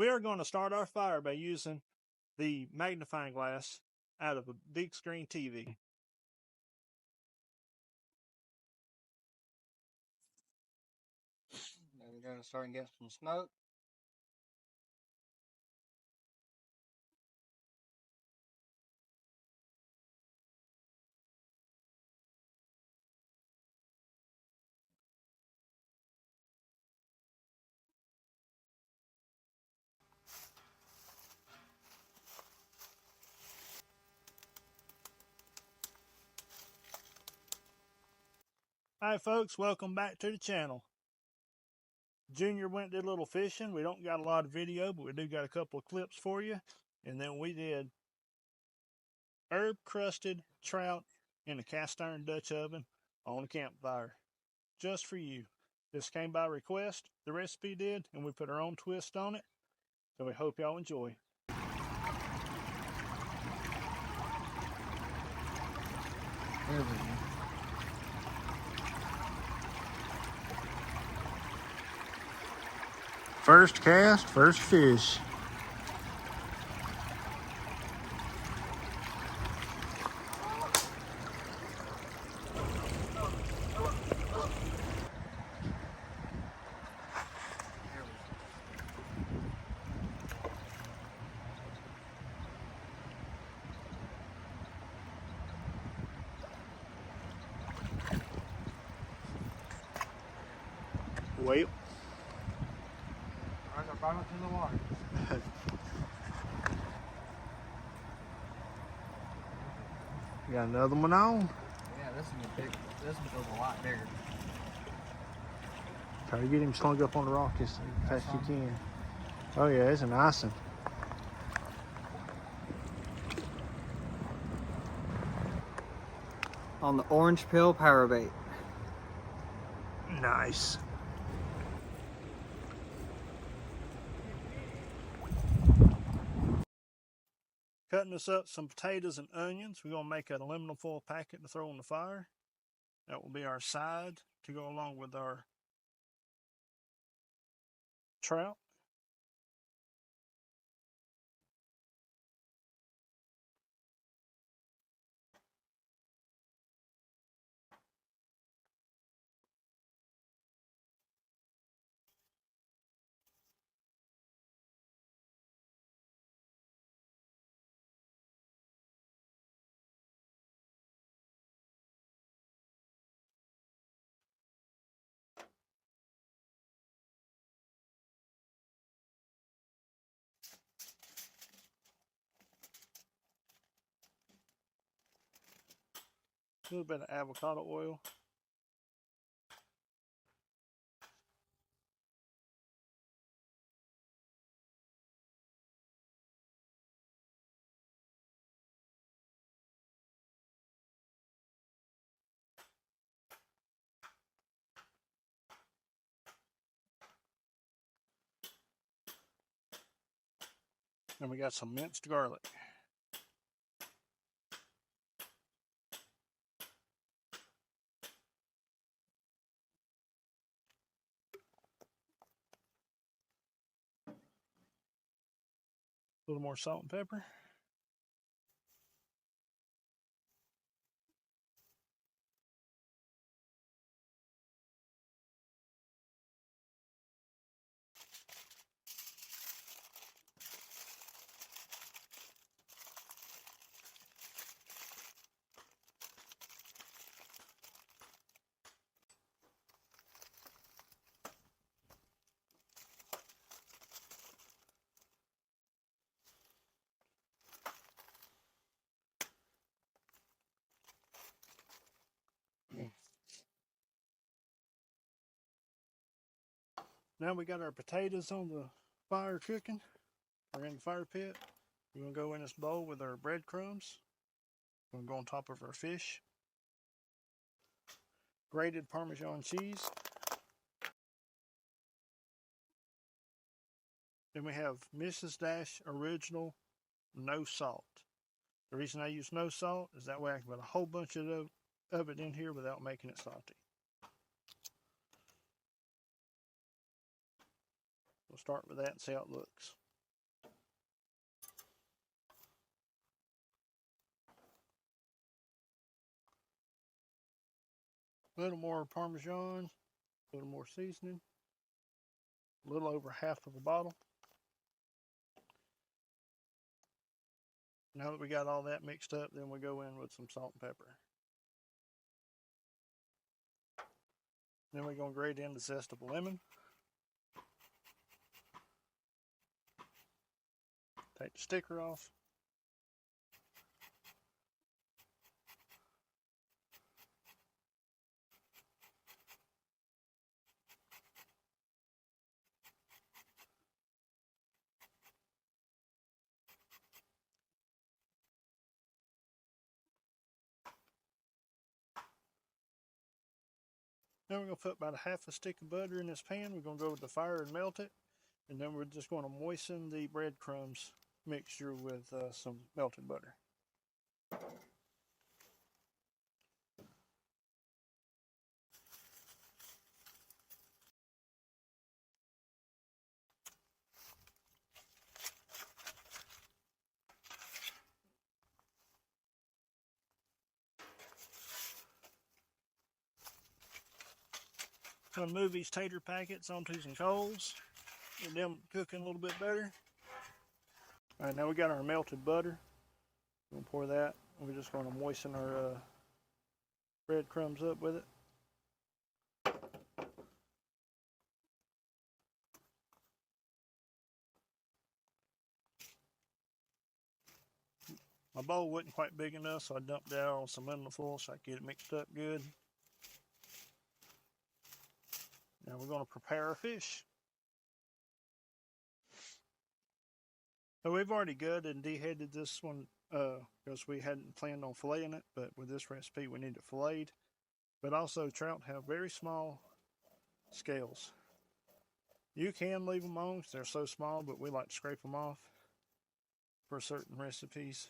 We are going to start our fire by using the magnifying glass out of a big screen TV. Now we're going to start and get some smoke. Hi folks, welcome back to the channel. Junior went and did a little fishing. We don't got a lot of video, but we do got a couple of clips for you. And then we did herb crusted trout in a cast iron Dutch oven on a campfire. Just for you. This came by request, the recipe did, and we put our own twist on it. So we hope y'all enjoy. There we go. First cast, first fish. Wait. Alright, I'll bottom it in the water. You got another one on? Yeah, this is a big. This one feels a lot bigger. Try to get him slung up on the rock as fast as you can. Oh yeah, it's a nice one. On the orange pill power bait. Nice. Cutting us up some potatoes and onions. We're going to make an aluminum foil packet to throw on the fire. That will be our side to go along with our trout. A little bit of avocado oil. And we got some minced garlic. A little more salt and pepper. Now we got our potatoes on the fire cooking. We're in the fire pit. We're going to go in this bowl with our breadcrumbs. We're going to go on top of our fish. Grated Parmesan cheese. Then we have Mrs. Dash Original No Salt. The reason I use no salt is that way I can put a whole bunch of it in here without making it salty. We'll start with that and see how it looks. A little more Parmesan, a little more seasoning, a little over half of a bottle. Now that we got all that mixed up, then we go in with some salt and pepper. Then we're going to grate in the zest of a lemon. Take the sticker off. Then we're going to put about a half a stick of butter in this pan. We're going to go with the fire and melt it. And then we're just going to moisten the breadcrumbs mixture with some melted butter. I'm going to move these tater packets onto some coals. Get them cooking a little bit better. All right, now we got our melted butter. We're going to pour that. We're just going to moisten our breadcrumbs up with it. My bowl wasn't quite big enough, so I dumped that on some aluminum foil so I could get it mixed up good. Now we're going to prepare our fish. So we've already gutted and deheaded this one because we hadn't planned on filleting it, but with this recipe we need it filleted. But also trout have very small scales. You can leave them on because they're so small, but we like to scrape them off for certain recipes.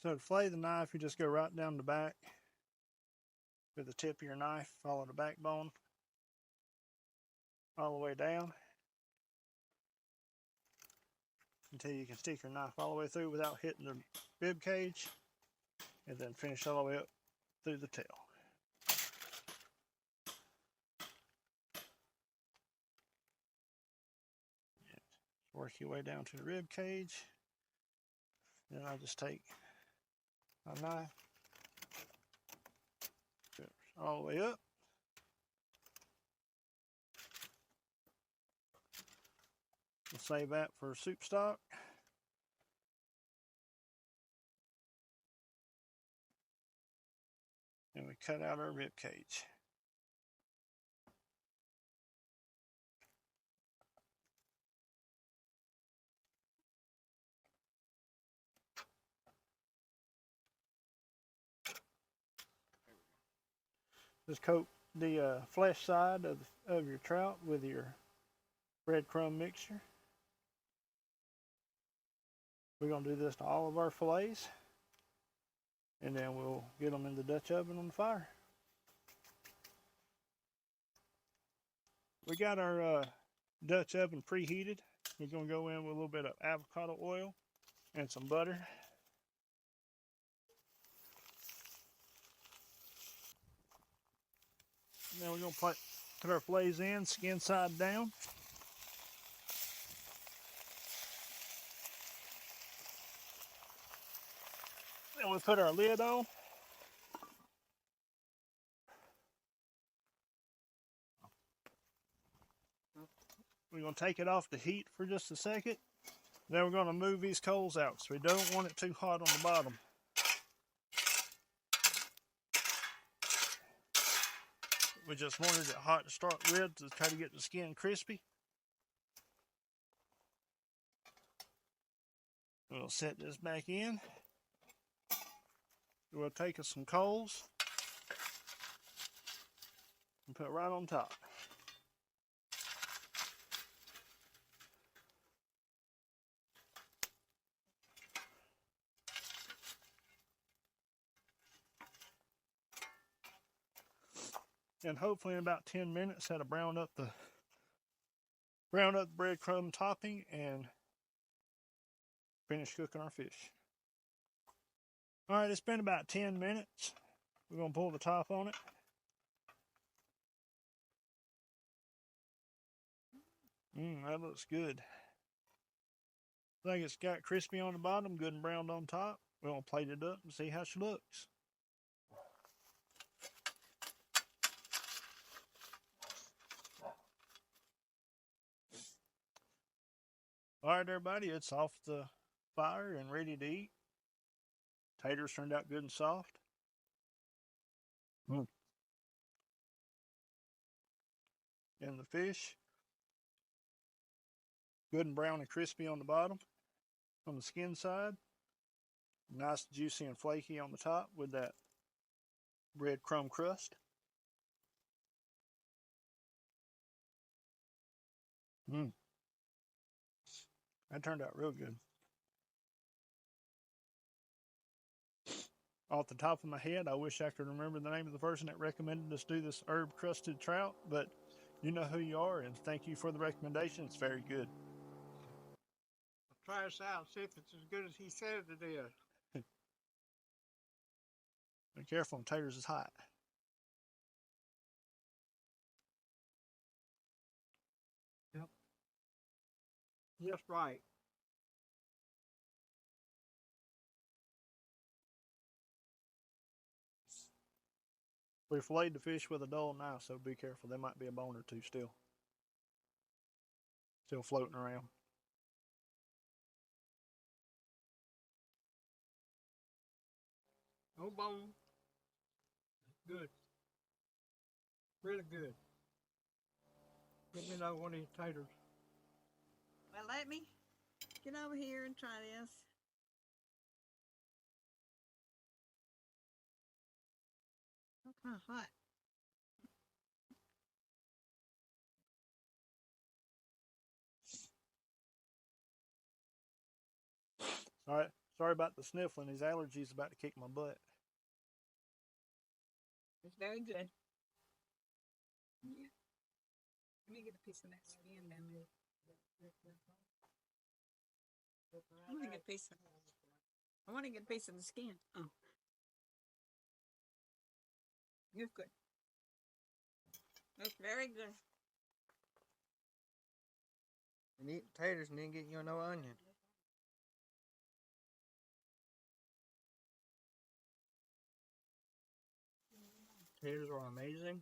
So to fillet the knife, you just go right down the back with the tip of your knife, follow the backbone all the way down until you can stick your knife all the way through without hitting the rib cage, and then finish all the way up through the tail. Work your way down to the rib cage. Then I just take my knife all the way up. We'll save that for soup stock. And we cut out our rib cage. Just coat the flesh side of your trout with your breadcrumb mixture. We're going to do this to all of our fillets, and then we'll get them in the Dutch oven on the fire. We got our Dutch oven preheated. We're going to go in with a little bit of avocado oil and some butter. Now we're going to put our fillets in, skin side down. Then we put our lid on. We're going to take it off the heat for just a second. Then we're going to move these coals out because we don't want it too hot on the bottom. We just wanted it hot to start with to try to get the skin crispy. We'll set this back in. We'll take us some coals and put it right on top. And hopefully in about 10 minutes that'll brown up the breadcrumb topping and finish cooking our fish. All right, it's been about 10 minutes. We're going to pull the top on it. That looks good. I think it's got crispy on the bottom, good and browned on top. We're going to plate it up and see how she looks. All right, everybody, it's off the fire and ready to eat. Taters turned out good and soft. And the fish, good and brown and crispy on the bottom. On the skin side, nice juicy and flaky on the top with that breadcrumb crust. That turned out real good. Off the top of my head, I wish I could remember the name of the person that recommended us do this herb crusted trout, but you know who you are, and thank you for the recommendation. It's very good. Try this out, see if it's as good as he said it is. Be careful, taters is hot. Yep. Just right. We filleted the fish with a dull knife, so be careful. There might be a bone or two still floating around. No bone. Good. Really good. Let me know one of these taters. Well, let me get over here and try this. Oh, kind of hot. All right, sorry about the sniffling. These allergies about to kick my butt. It's very good. Yeah. Let me get a piece of that skin down there. I want to get a piece of. I want to get a piece of the skin. Oh, you're good. That's very good. And eat taters and then get you no onion. Taters are amazing.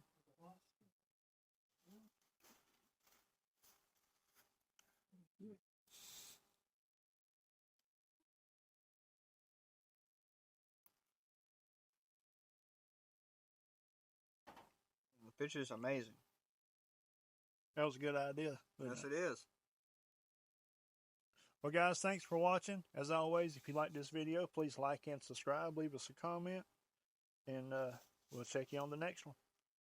The fish is amazing. That was a good idea. Yes, it is. Well, guys, thanks for watching. As always, if you like this video, please like and subscribe. Leave us a comment, and we'll check you on the next one.